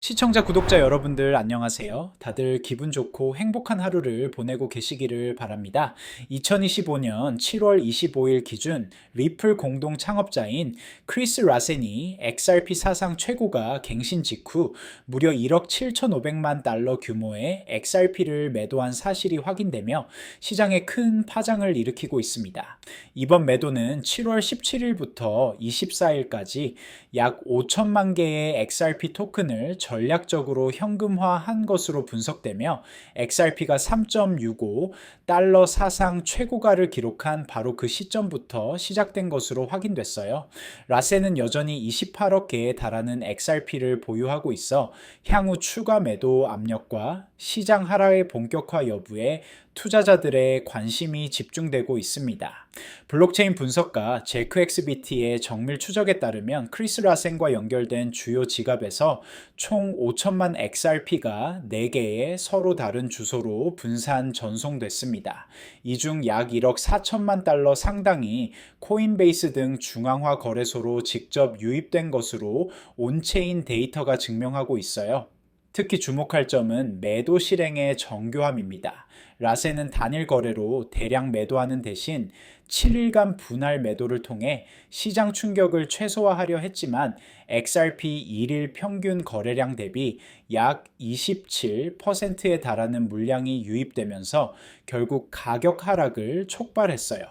시청자, 구독자 여러분들 안녕하세요. 다들 기분 좋고 행복한 하루를 보내고 계시기를 바랍니다. 2025년 7월 25일 기준 리플 공동 창업자인 크리스 라센이 XRP 사상 최고가 갱신 직후 무려 1억 7,500만 달러 규모의 XRP를 매도한 사실이 확인되며 시장에 큰 파장을 일으키고 있습니다. 이번 매도는 7월 17일부터 24일까지 약 5천만 개의 XRP 토큰을 전략적으로 현금화한 것으로 분석되며 XRP가 3.65달러 사상 최고가를 기록한 바로 그 시점부터 시작된 것으로 확인됐어요. 라센은 여전히 28억 개에 달하는 XRP를 보유하고 있어 향후 추가 매도 압력과 시장 하락의 본격화 여부에 투자자들의 관심이 집중되고 있습니다. 블록체인 분석가 제크XBT의 정밀 추적에 따르면 크리스 라센과 연결된 주요 지갑에서 총 5천만 XRP가 4개의 서로 다른 주소로 분산 전송됐습니다. 이 중 약 1억 4천만 달러 상당이 코인베이스 등 중앙화 거래소로 직접 유입된 것으로 온체인 데이터가 증명하고 있어요. 특히 주목할 점은 매도 실행의 정교함입니다. 라센은 단일 거래로 대량 매도하는 대신 7일간 분할 매도를 통해 시장 충격을 최소화하려 했지만 XRP 1일 평균 거래량 대비 약 27%에 달하는 물량이 유입되면서 결국 가격 하락을 촉발했어요.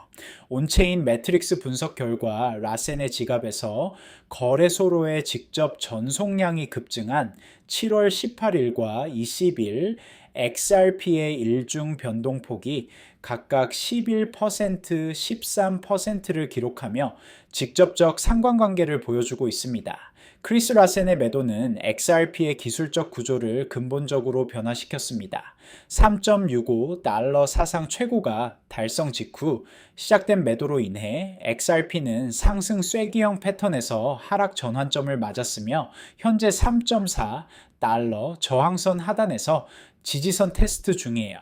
온체인 매트릭스 분석 결과 라센의 지갑에서 거래소로의 직접 전송량이 급증한 7월 18일과 20일 XRP의 일중 변동폭이 각각 11%, 13%를 기록하며 직접적 상관관계를 보여주고 있습니다. 크리스 라센의 매도는 XRP의 기술적 구조를 근본적으로 변화시켰습니다. 3.65달러 사상 최고가 달성 직후 시작된 매도로 인해 XRP는 상승 쐐기형 패턴에서 하락 전환점을 맞았으며 현재 3.4달러 저항선 하단에서 지지선 테스트 중이에요.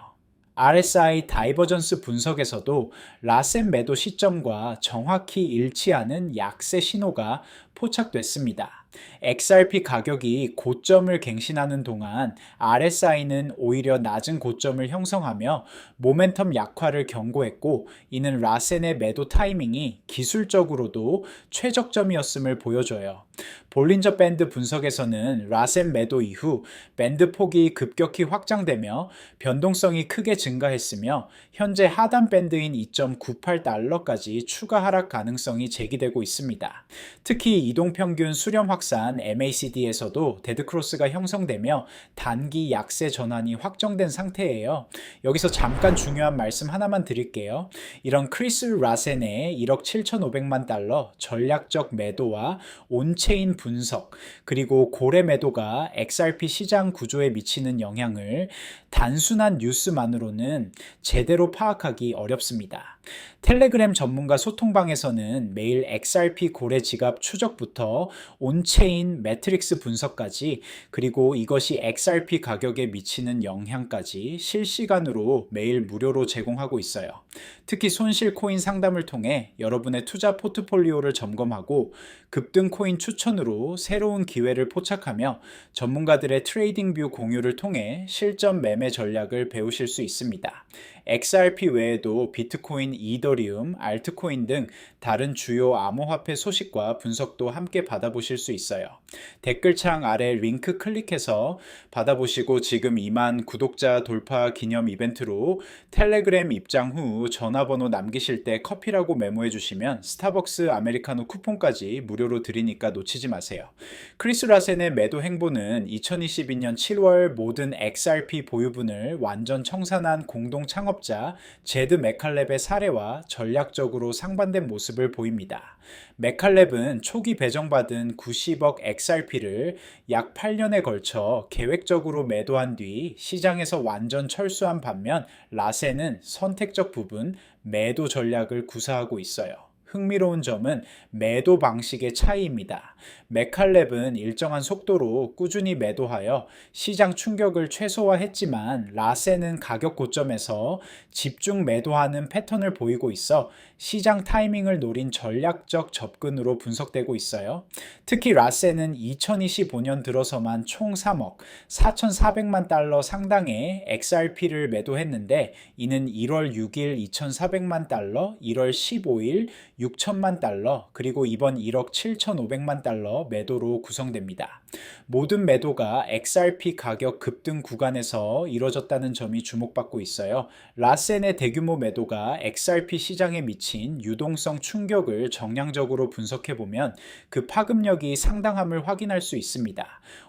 RSI 다이버전스 분석에서도 라센 매도 시점과 정확히 일치하는 약세 신호가 포착됐습니다. XRP 가격이 고점을 갱신하는 동안 RSI는 오히려 낮은 고점을 형성하며 모멘텀 약화를 경고했고, 이는 라센의 매도 타이밍이 기술적으로도 최적점이었음을 보여줘요. 볼린저 밴드 분석에서는 라센 매도 이후 밴드 폭이 급격히 확장되며 변동성이 크게 증가했으며 현재 하단 밴드인 2.98달러까지 추가 하락 가능성이 제기되고 있습니다. 특히 이동평균 수렴 확산 MACD에서도 데드크로스가 형성되며 단기 약세 전환이 확정된 상태예요. 여기서 잠깐 중요한 말씀 하나만 드릴게요. 이런 크리스 라센의 1억 7,500만 달러 전략적 매도와 온체인 분석, 그리고 고래 매도가 XRP 시장 구조에 미치는 영향을 단순한 뉴스만으로는 제대로 파악하기 어렵습니다. 텔레그램 전문가 소통방에서는 매일 XRP 고래 지갑 추적부터 온체인 매트릭스 분석까지, 그리고 이것이 XRP 가격에 미치는 영향까지 실시간으로 매일 무료로 제공하고 있어요. 특히 손실 코인 상담을 통해 여러분의 투자 포트폴리오를 점검하고 급등 코인 추천으로 새로운 기회를 포착하며 전문가들의 트레이딩 뷰 공유를 통해 실전 매매 전략을 배우실 수 있습니다. XRP 외에도 비트코인, 이더리움, 알트코인 등 다른 주요 암호화폐 소식과 분석도 함께 받아보실 수 있어요. 댓글창 아래 링크 클릭해서 받아보시고, 지금 2만 구독자 돌파 기념 이벤트로 텔레그램 입장 후 전화번호 남기실 때 커피라고 메모해 주시면 스타벅스 아메리카노 쿠폰까지 무료로 드리니까 놓치지 마세요. 크리스 라센의 매도 행보는 2022년 7월 모든 XRP 보유분을 완전 청산한 공동 창업자 제드 메칼렙의 사례와 전략적으로 상반된 모습을 보입니다. 메칼렙은 초기 배정받은 90억 XRP를 약 8년에 걸쳐 계획적으로 매도한 뒤 시장에서 완전 철수한 반면, 라센은 선택적 부분 매도 전략을 구사하고 있어요. 흥미로운 점은 매도 방식의 차이입니다. 메칼랩은 일정한 속도로 꾸준히 매도하여 시장 충격을 최소화했지만 라센은 가격 고점에서 집중 매도하는 패턴을 보이고 있어 시장 타이밍을 노린 전략적 접근으로 분석되고 있어요. 특히 라센은 2025년 들어서만 총 3억 4,400만 달러 상당의 XRP를 매도했는데 이는 1월 6일 2,400만 달러, 1월 15일 6천만 달러, 그리고 이번 1억 7,500만 달러 매도로 구성됩니다. 모든 매도가 XRP 가격 급등 구간에서 이뤄졌다는 점이 주목받고 있어요. 라센의 대규모 매도가 XRP 시장에 미친 유동성 충격을 정량적으로 분석해보면 그 파급력이 상당함을 확인할 수 있습니다.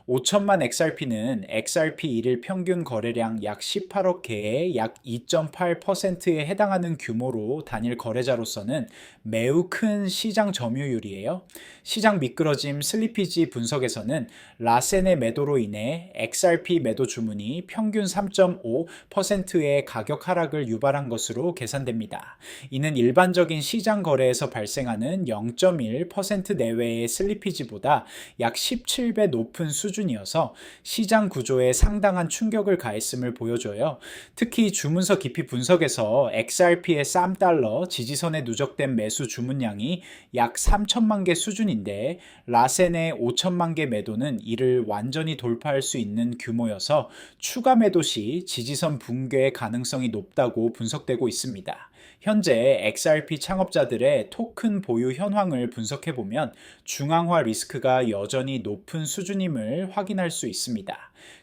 5천만 XRP는 XRP 1일 평균 거래량 약 18억 개의 약 2.8%에 해당하는 규모로 단일 거래자로서는 매우 큰 시장 점유율이에요. 시장 미끄러짐 슬리피지 분석에서는 라센의 매도로 인해 XRP 매도 주문이 평균 3.5%의 가격 하락을 유발한 것으로 계산됩니다. 이는 일반적인 시장 거래에서 발생하는 0.1% 내외의 슬리피지보다 약 17배 높은 수준이어서 시장 구조에 상당한 충격을 가했음을 보여줘요. 특히 주문서 깊이 분석에서 XRP의 $3 지지선에 누적된 매수 주문량이 약 3천만 개 수준인데 라센의 5천만 개 매도는 이를 완전히 돌파할 수 있는 규모여서 추가 매도 시 지지선 붕괴의 가능성이 높다고 분석되고 있습니다. 현재 XRP 창업자들의 토큰 보유 현황을 분석해보면 중앙화 리스크가 여전히 높은 수준임을 확인할 수 있습니다.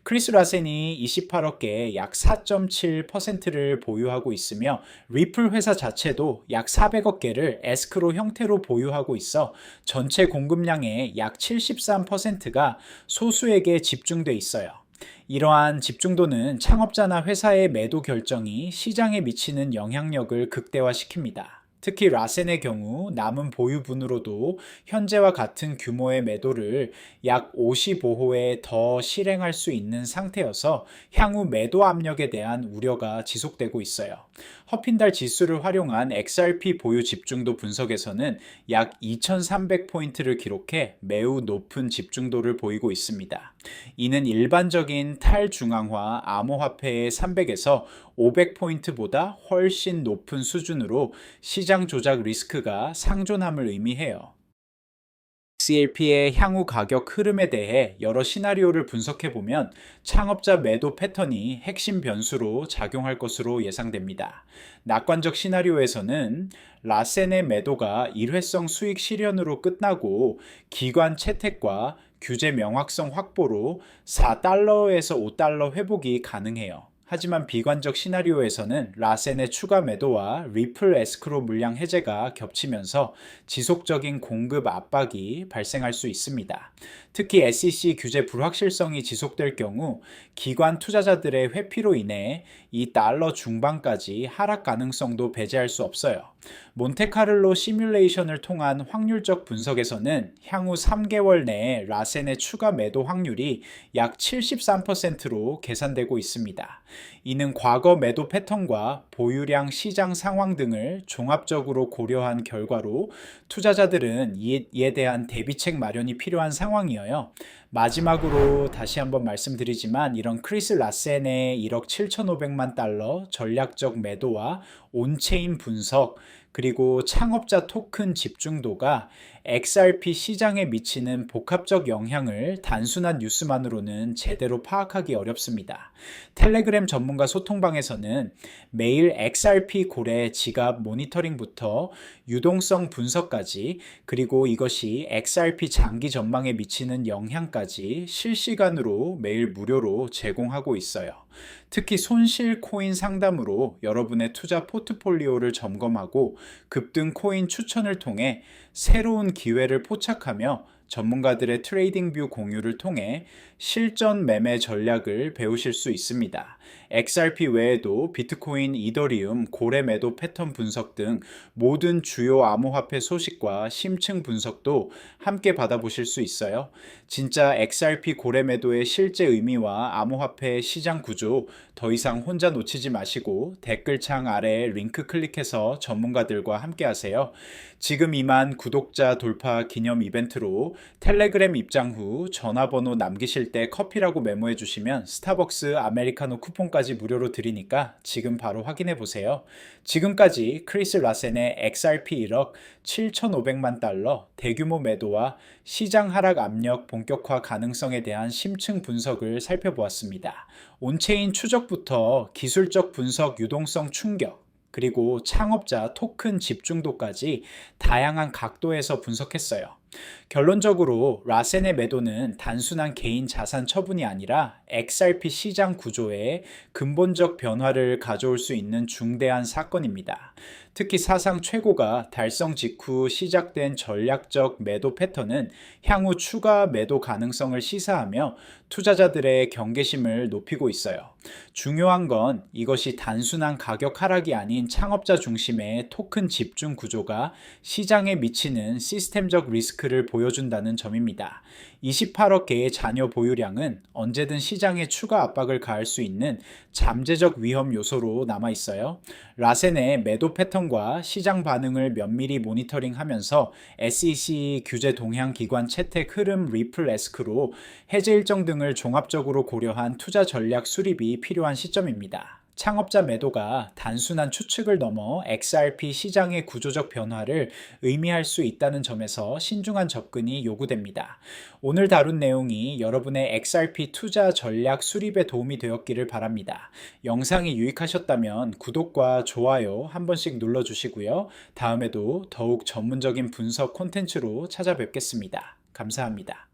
크리스 라센이 28억 개의 약 4.7%를 보유하고 있으며 리플 회사 자체도 약 400억 개를 에스크로 형태로 보유하고 있어 전체 공급량의 약 73%가 소수에게 집중돼 있어요. 이러한 집중도는 창업자나 회사의 매도 결정이 시장에 미치는 영향력을 극대화시킵니다. 특히 라센의 경우 남은 보유분으로도 현재와 같은 규모의 매도를 약 55호에 더 실행할 수 있는 상태여서 향후 매도 압력에 대한 우려가 지속되고 있어요. 허핀달 지수를 활용한 XRP 보유 집중도 분석에서는 약 2300포인트를 기록해 매우 높은 집중도를 보이고 있습니다. 이는 일반적인 탈중앙화 암호화폐의 300에서 500포인트보다 훨씬 높은 수준으로 시장 조작 리스크가 상존함을 의미해요. XRP의 향후 가격 흐름에 대해 여러 시나리오를 분석해보면 창업자 매도 패턴이 핵심 변수로 작용할 것으로 예상됩니다. 낙관적 시나리오에서는 라센의 매도가 일회성 수익 실현으로 끝나고 기관 채택과 규제 명확성 확보로 $4에서 $5 회복이 가능해요. 하지만 비관적 시나리오에서는 라센의 추가 매도와 리플 에스크로 물량 해제가 겹치면서 지속적인 공급 압박이 발생할 수 있습니다. 특히 SEC 규제 불확실성이 지속될 경우 기관 투자자들의 회피로 인해 이 달러 중반까지 하락 가능성도 배제할 수 없어요. 몬테카를로 시뮬레이션을 통한 확률적 분석에서는 향후 3개월 내에 라센의 추가 매도 확률이 약 73%로 계산되고 있습니다. 이는 과거 매도 패턴과 보유량 시장 상황 등을 종합적으로 고려한 결과로 투자자들은 이에 대한 대비책 마련이 필요한 상황이어요. 마지막으로 다시 한번 말씀드리지만 이런 크리스 라센의 1억 7,500만 달러 전략적 매도와 온체인 분석 그리고 창업자 토큰 집중도가 XRP 시장에 미치는 복합적 영향을 단순한 뉴스만으로는 제대로 파악하기 어렵습니다. 텔레그램 전문가 소통방에서는 매일 XRP 고래 지갑 모니터링부터 유동성 분석까지 그리고 이것이 XRP 장기 전망에 미치는 영향까지 실시간으로 매일 무료로 제공하고 있어요. 특히 손실 코인 상담으로 여러분의 투자 포트폴리오를 점검하고 급등 코인 추천을 통해 새로운 기회를 포착하며 전문가들의 트레이딩 뷰 공유를 통해 실전 매매 전략을 배우실 수 있습니다. XRP 외에도 비트코인, 이더리움, 고래 매도 패턴 분석 등 모든 주요 암호화폐 소식과 심층 분석도 함께 받아보실 수 있어요. 진짜 XRP 고래 매도의 실제 의미와 암호화폐 시장 구조 더 이상 혼자 놓치지 마시고 댓글창 아래에 링크 클릭해서 전문가들과 함께 하세요. 지금 이만 구독자 돌파 기념 이벤트로 텔레그램 입장 후 전화번호 남기실 때 커피라고 메모해 주시면 스타벅스 아메리카노 쿠폰까지 무료로 드리니까 지금 바로 확인해 보세요. 지금까지 크리스 라센의 XRP 1억 7,500만 달러 대규모 매도와 시장 하락 압력 본격화 가능성에 대한 심층 분석을 살펴보았습니다. 온체인 추적부터 기술적 분석 유동성 충격, 그리고 창업자 토큰 집중도까지 다양한 각도에서 분석했어요. 결론적으로 라센의 매도는 단순한 개인 자산 처분이 아니라 XRP 시장 구조에 근본적 변화를 가져올 수 있는 중대한 사건입니다. 특히 사상 최고가 달성 직후 시작된 전략적 매도 패턴은 향후 추가 매도 가능성을 시사하며 투자자들의 경계심을 높이고 있어요. 중요한 건 이것이 단순한 가격 하락이 아닌 창업자 중심의 토큰 집중 구조가 시장에 미치는 시스템적 리스크를 보여준다는 점입니다. 28억 개의 자녀 보유량은 언제든 시장에 추가 압박을 가할 수 있는 잠재적 위험 요소로 남아 있어요. 라센의 매도 패턴과 시장 반응을 면밀히 모니터링하면서 SEC 규제 동향 기관 채택 흐름 리플 에스크로 해제 일정 등을 종합적으로 고려한 투자 전략 수립이 필요한 시점입니다. 창업자 매도가 단순한 추측을 넘어 XRP 시장의 구조적 변화를 의미할 수 있다는 점에서 신중한 접근이 요구됩니다. 오늘 다룬 내용이 여러분의 XRP 투자 전략 수립에 도움이 되었기를 바랍니다. 영상이 유익하셨다면 구독과 좋아요 한 번씩 눌러주시고요. 다음에도 더욱 전문적인 분석 콘텐츠로 찾아뵙겠습니다. 감사합니다.